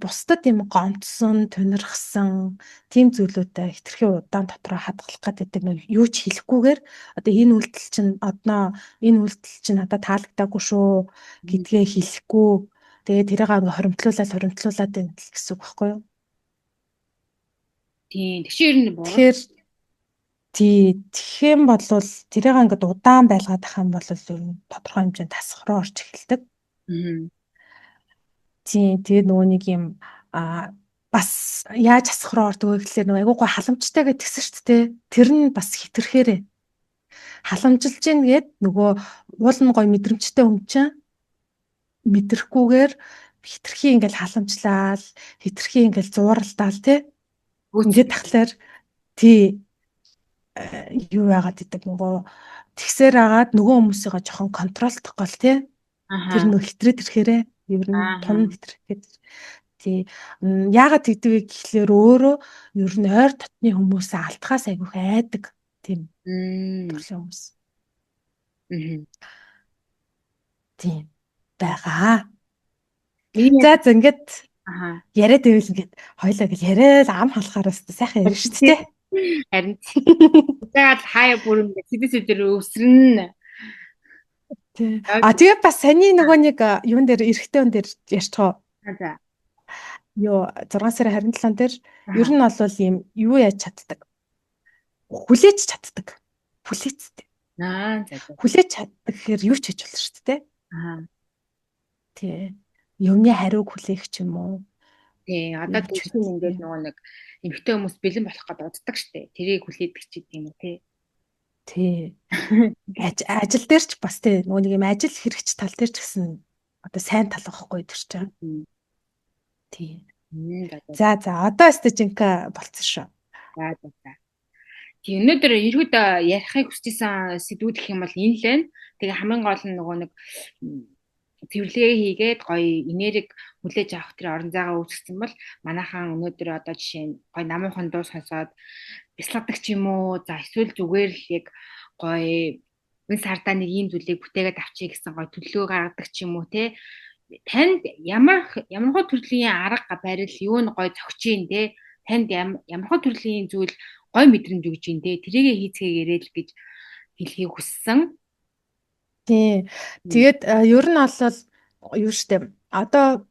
Бусдад юм гомдсон, тунирхсан тийм зүйлүүдээ хитрхи удаан дотроо хадгалах гэдэг нэг юу ч хэлэхгүйгээр одоо энэ үйлдэл чинь надад таалагдаагүй шүү гэдгээ хэлэхгүй Тэгээд тэрийг ингээ хоримтлуулаад байна гэсэн үг байхгүй юу? Тийм. Тэгшээр нь буруу. Тэгэхээр тэгэх юм бол тэрийг ингээд удаан байлгаад ах юм бол ер нь тодорхой хэмжээнд тасах руу орж эхэлдэг. Тийм. Тэгээд нөгөө нэг юм бас яаж асах руу ордог вэ гэхэлэр нөгөө айгуу гой халамжтай гэж тэгсэн шүү дээ. Тэр нь бас хитрхээрээ халамжилж гин гээд нөгөө уул нь гой мэдрэмжтэй хүн чинь мэдрэхгүйгээр хитрхи ингээл халамжлал, хитрхи ингээл зууралдаал тий. Ингээд тахлаар тий юу яагаад гэдэг нөгөө тэгсээр агаад нөгөө хүмүүсийгээ жоохон контролдох гол тий. Тэр нөгөө хитрээд ирэхээрээ ер нь тун хитрээд тий. Яагаад гэдэг вэ гэхлээр өөрөө ер нь ойр дотны хүмүүсээ алдахаас айгүйх айдаг тийм төрлийн хүмүүс. Тийм байгаа. За ингээд яриад байвал ингээд хоёлаа гэж яриад ам халахаар өстө сайхан ярина шүү дээ. Харин тэгээд хаяа бүр ингээд сэдэр өвсрэн. Тэгээ бас саний нөгөө нэг юун дээр эрэгтэй хүн дээр ярьчихоо. За. Юу 6 сарын 27 дээр ер нь бол ийм юу яаж чаддаг. Хүлээж чаддаг. Хүлээцтэй. За. Хүлээж чаддаг гэхээр юу ч хийж болно шүү дээ. Тий. Юмны хариуг хүлээх ч юм уу. Тий. Одоо тэгсэн ингээд нөгөө нэг эмэгтэй хүмүүс бэлэн болох гэдэг уддаг штэ. Тэрийг хүлээдэг ч гэдэм үү тий. Тий. Ажил дээр ч бас тий нөгөө нэг юм ажил хэрэгч тал дээр ч гэсэн одоо сайн тал واخхгүй тэр чинь. Тий. За одоо өстө жинка болцсон шүү. За. Тий өнөөдөр ерөөдөө ярихыг хүсчихсэн сэдвүүд гэх юм бол энэ л байна. Тэгээ хамгийн гол нь нөгөө нэг цэвэрлэгээ хийгээд гоё энерги хүлээж авах тэр орон зайгаа үүсгэсэн бол манайхан өнөөдөр одоо жишээ нь гоё намуухан дуу сонсоод бясалгадаг ч юм уу. За эсвэл зүгээр л яг гоё энэ сардаа нэг ийм зүйлийг бүтээгээд авчий гэсэн гоё төлөө гаргадаг ч юм уу те. Танд ямар төрлийн арга барил юу нь гоё зөгч юм те. Танд ямар төрлийн зүйл гоё мэдрэмж өгч юм те. Тэрийгэ хийцгээгээрэй л гэж хэлхийг хүссэн. Тий. Тэгээд ер нь бол юу штэ. Одоо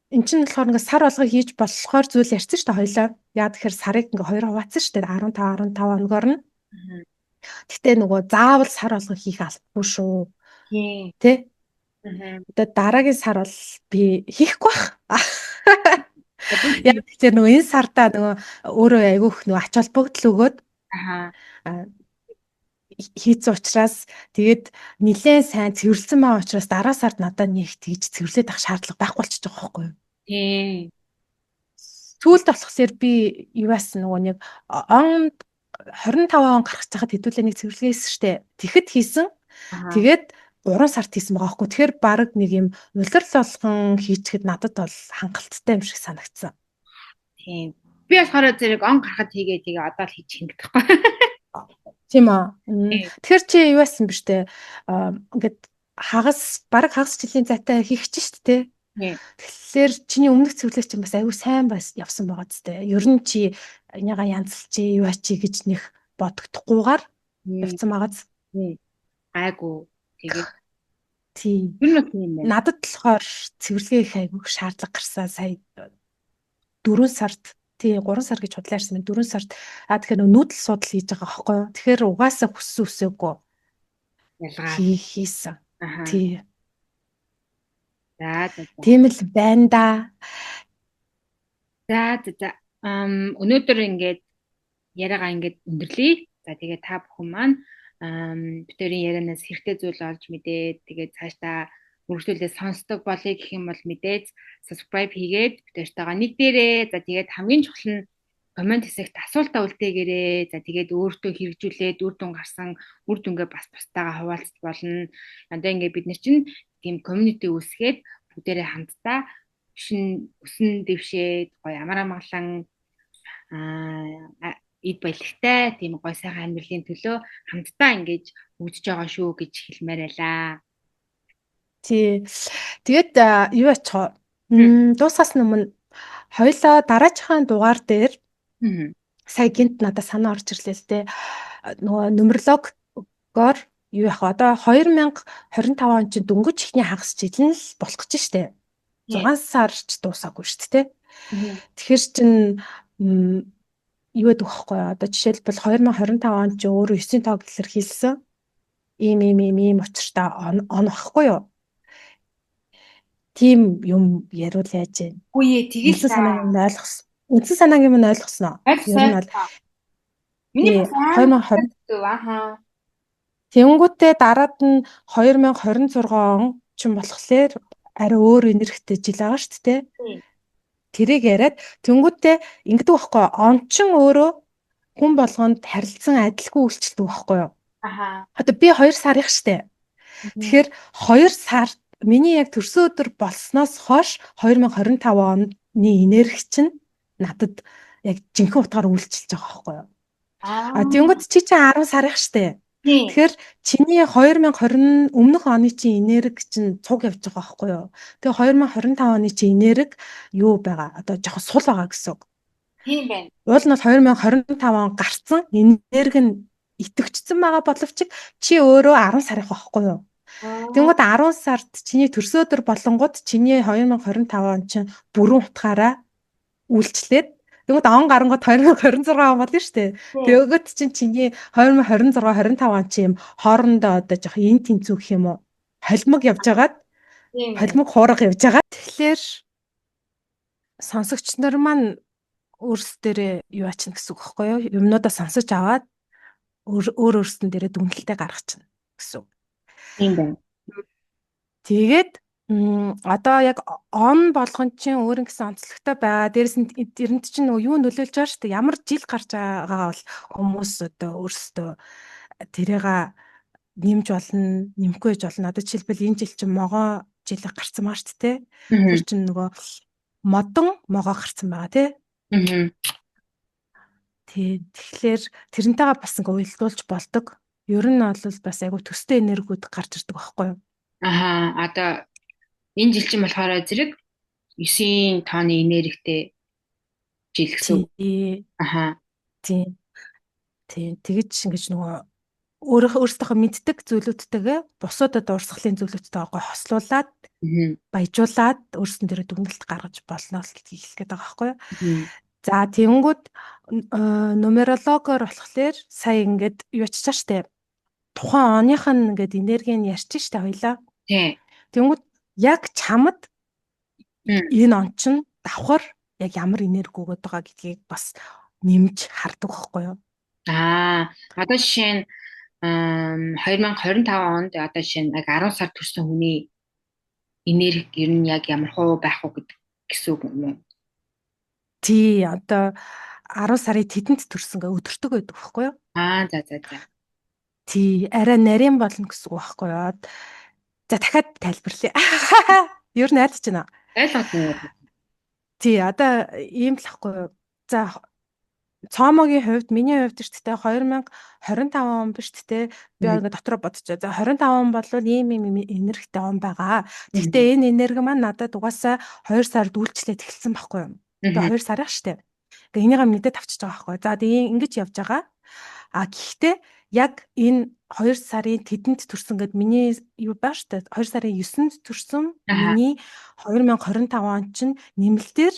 эн чинь болохоор ингээ сар болгоо хийж болохоор зүйл ярьсан штэ хоёлаа. Яа тэгэхээр сарыг ингээ хоёр хуваацсан штэ 15 хоногор нь. Гэтэ нөгөө заавал сар болгоо хийх албагүй шүү. Тэ? Одоо дараагийн сар бол би хийхгүй бах. Яг тэгэхээр нөгөө энэ сардаа нөгөө өөрөө айгүйх нөгөө ач холбогдол өгөөд хийц учраас тэгээд нилээн сайн цэвэрлсэн байгаа учраас дараа сард надад нэг тэгж цэвэрлээд авах шаардлага байхгүй болчихж байгаа байхгүй юу? Тий. Сүүлд болохоор би юуаас нөгөө нэг он 25 он гарах цахад хэдүүлээ нэг цэвэрлэгээсэн штэ. Тэгэхэд хийсэн. Тэгээд 3 сард хийсэн байгаа байхгүй. Тэгэхээр баг нэг юм улирал болгон хийчихэд надад бол хангалттай юм шиг санагдсан. Тийм. Би болохоор зэрэг он гарахад тэгээ одоо л хийж хингэдэхгүй. Тийм үү. Тэгэхээр чи юу яасан бэ штэ? Ингээд баг хагас жилийн зайтай хийх ч штэ тий. Тэгэхээр чиний өмнөх цэвэрлэгч чинь бас аюу сайн бас явсан байгаа зү. Ер нь чи энийга янзлчи юу ачи гэж нэх бодогдохгүйгээр явсан байгаа зү. Гайгүй. Тэгээд тийм. Юу нэг юм байна. Надад болохоор цэвэрлэгээ их аюу шаардлага гарсан сая 4 сард 3 сар гэж худлаарсан байна. 4 сард тэгэхээр нүүдэл судал хийж байгаа байхгүй юу. Тэгэхээр угаасаа хүссэн үсээгүй ялгаа хийсэн. Тий. За. Тийм л байна да. За. Өнөөдөр ингээд яриагаа ингээд өндөрлөе. За тэгээ та бүхэн маань битэрийн ярианаас хэрэгтэй зүйл олж мэдээд тэгээд цаашдаа үргэлжлүүлээ сонсдог болъё гэх юм бол мэдээж subscribe хийгээд битэртэйгээ нэг дээрээ. За тэгээд хамгийн чухал нь комент хэсэгт асуултаа үлдээгээрэй. За тэгээд өөртөө хэрэгжүүлээд үр дүн гарсан үр дүнгээ бас бусдаагаа хуваалцах болно. Янда ингээд бид нар чинь тийм community үүсгээд бүгдээрээ хамтдаа өсөн дэвшээд гоё амар амгалан эд баялагтай тийм гоё сайхан амьдралын төлөө хамтдаа ингэж үзэж байгаа шүү гэж хэлмээр байлаа. Тий. Тэгээд юу ачих вэ? Дуусгаас өмнө хоёлаа дараачихан дугаар дээр сая гинт надад санаа орж ирлээ л дээ. Нөгөө нумерологоор юу яах вэ? Одоо 2025 он чинь дөнгөж ихний хагас жил нь л болох гэж штэ. 6 сарч дуусаагүй шүү дээ. Мгм. Тэгэхээр чин юу гэдэг вэ хөөе? Одоо жишээлбэл 2025 онд чи өөрөө 9 тоог илэрхийлсэн. Ийм учиртай он багхгүй юу? Тим юм яриул яаж вэ? Үгүй ээ тэгэл Үндсэн та санаагийн минь ойлгосон. Үндсэн санаагийн минь ойлгосноо. Ер нь бол миний бас амар 2020 аа. Тэнгүүтээ дараад нь 2026 он ч болохоор арай өөр энергитэй жил байгаа шүү дээ. Тэрийг яриад тэнгүүтээ ингэдэг байхгүй ончин өөрөө хүн болгонд харилцан адилгүй үйлчлдэг байхгүй юу? Аха. Одоо би 2 сарынх штэ. Тэгэхээр 2 сард миний яг төрсөн өдөр болсноос хойш 2025 оны энерги чинь надад яг жинхэнэ утгаар үйлчилж байгаа байхгүй юу? Тэнгүүд чи 10 сарынх штэ. Тэгэхээр чиний 2020 өмнөх оны чинь энерги чинь цуг явж байгаа байхгүй юу? Тэгээ 2025 оны чинь энерги юу байгаа? Одоо жоохон сул байгаа гэсэн үг. Тийм байна. Уул нь 2025 он гарцсан энерги нь итгэвчсэн байгаа боловч чи өөрөө 10 сарынх байхгүй юу? Тэнгүүд 10 сард чиний төрсөн өдөр болонгууд чиний 2025 он чинь бүрэн утгаараа үйлчлээд тэгвэл он гарангууд 2026 он болно шүү дээ. Тэгвэл чиний 2026 25 он чи юм хоорондоо одоо жоох ин тэнцүү гэх юм уу? Холимог явж агаад холимог хуурга явж байгаа. Тэгэхээр сонсогч нар маань өөрсдөө юу ачна гэсэн үг байхгүй юу? Юмнуудаа сонсож аваад өөрсдөн дээрээ дүнэлтээ гаргачихна гэсэн үг. Тийм байна. Тэгээд одоо яг он болгон чинь өөр нэгэн онцлогтой байгаа. Дээрээс нь эрэнд чинь юу нөлөөлж байгаа шүү дээ. Ямар жил гарч байгаагаа бол хүмүүс одоо өөрсдөө тэрийг нэмж болно, нэмэхгүй байж болно. Одоо жишээлбэл энэ жил чинь могоо жил гарцсан маа шүү дээ. Тэр чинь нөгөө модон могоо гарцсан байгаа тий. Тэгэхээр тэрнтэйгээ бас ингээ уялдуулж болдог. Ер нь бол бас айгүй төстэй энергиуд гарч ирдэг байхгүй юу? Одоо энэ жил чинь болохоор зэрэг 9 тонны энергитэй жил гэсэн. Тийм. Тэгэж ингэж нөгөө өөрсдийнхөө мэддэг зүйлүүдтэйгээ бусуудад урсгалын зүйлүүдтэй гой хослуулад баяжуулаад өөрсдөн дээрээ дүгнэлт гаргаж болно л хэлэх гээд байгаа байхгүй юу? За тэгэнгүүт нумерологоор болохоор сая ингээд юу ачиж штэ. Тухайн оных нь ингээд энергийг ярьчих штэ хоёлаа. Тэгэнгүүт яг чамд энэ он чинь давхар яг ямар энерги өгöd байгаа гэдгийг бас нэмж хардаг байхгүй юу? Одоо жишээ нь 2025 онд одоо жишээ нь яг 10 сар төрсэн хүний энерги ер нь яг ямар хуу байх уу гэсэн үг юм уу? Тий, одоо 10 сарын тэдэнд төрсөн гэ өдөртөг байдаг байхгүй юу? За. Тий, арай нарийн болно гэсэн үг байхгүй юу? За дахиад тайлбарлая. Ер нь айлч байна. Ойлгосон. Тий, одоо ийм л ахгүй юу? За цоомогийн хувьд миний хувьд ч гэдэг 2025 он биш гэдэг би ингээ дотроо бодчихоо. За 25 он бол ийм энергитэй он байгаа. Гэхдээ энэ энерги маань надад угаасаа 2 сард үйлчлээд эхэлсэн байхгүй юу? Тэгээ 2 сарах штэ. Ингээ энийгээ мэдээд авчиж байгаа байхгүй юу? За тэгээ ингэж явж байгаа. Гэхдээ яг энэ 2 сарын тэдэнд төрсөн гэд миний юу баа штэ. 2 сарын 9-нд төрсөн миний 2025 он чинь нэмэлтээр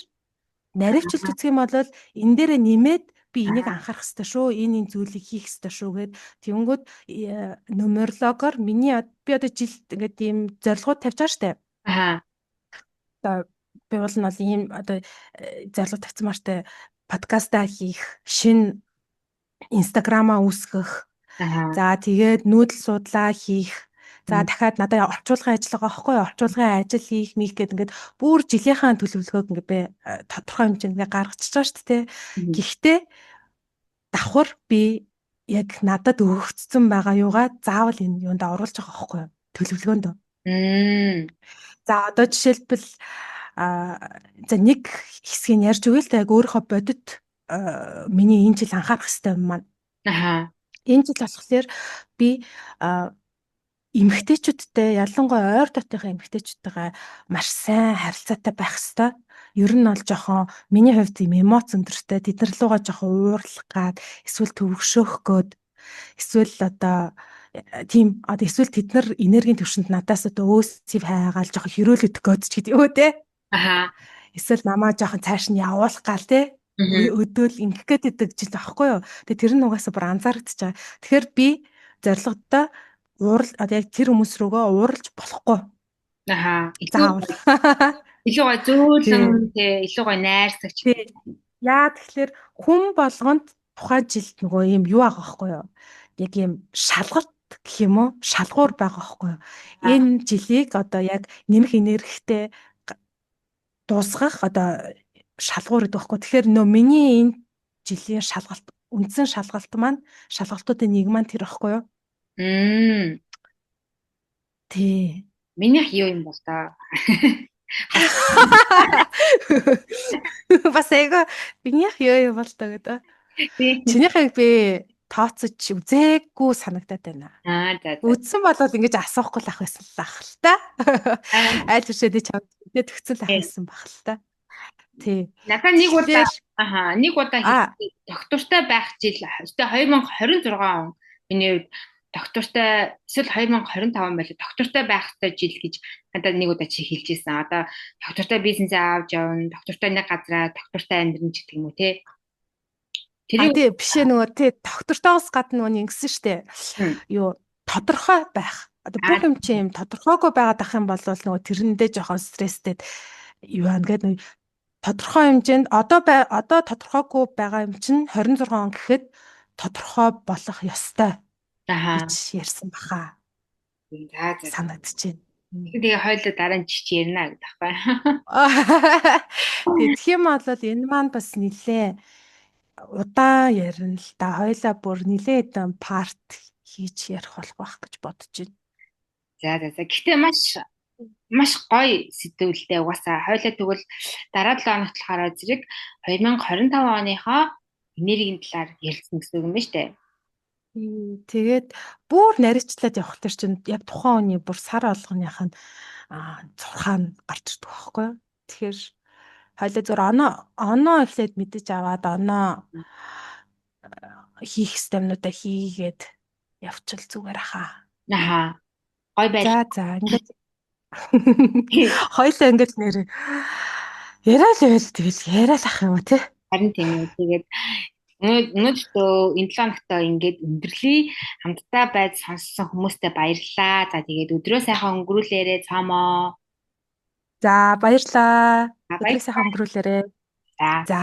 наривчлж үзэх юм бол энэ дээрээ нэмээд би энийг анхаарах хэрэгтэй шүү. Энэ зүйлийг хийх хэрэгтэй шүү гэд тэгэнгүүт нумерологоор миний би одоо жилд ингээд ийм зорилгууд тавьж байгаа штэ. Одоо би бол нь ийм одоо зорилго тавьсан маа штэ. Подкастаа хийх, шинэ инстаграмаа үүсгэх. За тэгээд нүүдэл судлаа хийх. За дахиад надад орчуулгын ажил байгаа байхгүй юу? Орчуулгын ажил хийх мих гэдэг ингээд бүр жилийнхаа төлөвлөгөөг ингээд би тодорхой хэмжээнд ингээд гаргачихж байгаа шүү дээ. Гэхдээ давхар би яг надад өгөгдсөн байгаа юугаа заавал энэ юунд оруулж байгаа байхгүй юу? Төлөвлөгөөнд. За одоо жишээлбэл за нэг хэсгийг ярьж өгье л та яг өөрийнхөө бодит миний энэ жил анхаарах хэрэгтэй юм маань. Энэ жил болохоор би эмэгтэйчүүдтэй ялангуяа ойр дотныхаа эмэгтэйчүүдтэйгээ маш сайн харилцаатай байх хэвээр. Ер нь бол жоохон миний хувьд юм эмоц өндөртэй тэд нар лугаа жоохон уурлах гад эсвэл төвөгшөөх гээд эсвэл одоо тийм одоо эсвэл тэд нар энергийн төвшөнд надаас одоо өөсөв хайгаал жоохон хөрөөлөд гээд ч гэдэг юу те. Аха. Эсвэл намаа жоохон цааш нь явуулах гал те. Мгм. Өдөөл ингэх гээд идэг жил байхгүй юу. Тэгээ тэр нь угаасаа бүр анзаарэгдэж байгаа. Тэгэхээр би зорилгодоо одоо яг тэр хүмүүс рүүгөө ууралж болохгүй. Аха. Заавал. Илүү гой зөөлөн Тий. тий илүү гой найрсагч. Тий. Яа тэгэхээр хүн болгонд тухайн жилд нөгөө юм юу байгаа байхгүй юу? Яг юм шалгалт гэх юм уу? Шалгуур байгаа байхгүй юу? Аа. Энэ жилийг одоо яг нэмэх энергитэй дуусгах одоо шалгуур гэдэг байхгүй. Тэгэхээр нөө миний энэ жилийн шалгалт үндсэн шалгалт маань шалгалтуудын нэг маань тэр байхгүй юу? Мм. Тий. Минийх юу юм бол та. Бас эйга бинийх ёо бол та гэдэг. Тий. Чинийхийг би тооцож үзээгүй санагдаад байна. За за. Үдсэн болол ингэж асуухгүй л ах байсан л ах л та. Айл үшээд чамд мэдээ төгсөл ах байсан бах л та. Тий. Надаа нэг удаа нэг удаа А хэлсэн доктортой байх жил өстой 2026 он миний хувьд доктортой эсвэл 2025 он байлаа доктортой байх хэвээр жил гэж надад нэг удаа чи хэлжсэн. Одоо доктортой бизнес авч явна, доктортой нэг газараа доктортой амьдрын ч гэх юм уу те. Тэрийг тий бишээ нөгөө тий доктортоос гадна нөгөө ингэсэн штэ. Юу тодорхой байх. Одоо бүх юм чи юм тодорхойгүй байгаад ах юм бол нөгөө тэрэндээ жоохон стресстэй юу аа гэдэг тодорхой хэмжээнд одоо тодорхойгүй байгаа юм чинь 26 он гэхэд тодорхой болох ёстой гэж ярьсан баха. За за. Санагдчихэв. Тэгээ хойлоо дараа нь чич ярина гэдэг байхгүй. Тэгэх юм бол энэ маань бас нилээ удаан ярина л да. Хойлоо бүр нилээ хэдэн парт хийж ярих болох байх гэж бодож байна. За. Гэхдээ маш гоё сэдвэлтэй угаасаа хойлоо тэгвэл дараа 7 хоногт болохоор зэрэг 2025 оныхоо энергийн талаар ярилцсан гэсэн үг юм ба штэ. Тэгээд бүр нарийчлаад явах төр чинь яг тухайн үений бүр сар болгоных нь зурхаа нь гарч ирдэг байхгүй юу. Тэгэхээр хойлоо зур оноо эхлээд мэдэж аваад оноо хийх юмнуудаа хийгээд явчил зүгээр хаа. Гоё байл. За ингээд хоёлаа ингээд нэр яриад байл тэгэл яриад ах юм те. Харин тийм үү. Тэгээд өнөөдөө энэ 7 хоногтоо ингээд өндөрлөе. Хамтдаа байж сонссон хүмүүстээ баярлалаа. За тэгээд өдрөө сайхан өнгөрүүлээрэ цаамаа. За баярлаа. Өдрөө сайхан өнгөрүүлээрэ. За. За.